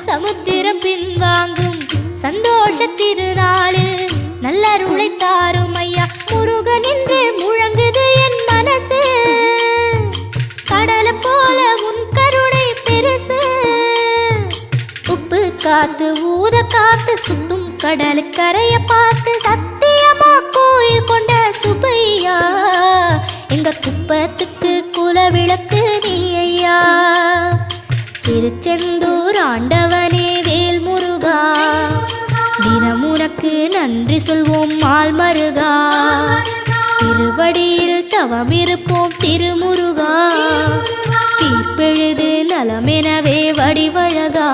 சமுத்திரம் பின்வாங்கும் சந்தோஷ திருநாளில் நல்லருளை தாரும் ஐயா முருகன் என்று முழங்குது என் மனசு கடலை போல உன் கருணை பெருசு உப்பு காத்து ஊத காத்து சுத்தும் கடலு கரைய பார்த்து சத்தியமா கோயில் கொண்ட சுபையா எங்க குப்பத்துக்கு குலவிளக்கு நீ ஐயா திருச்செந்தூர் ஆண்டவனே வேல் முருகா தினம் உனக்கு நன்றி சொல்வோம் மால் மருகா திருவடியில் தவம் இருப்போம் திருமுருகா தீர்ப்பெழுது நலமெனவே வடிவழகா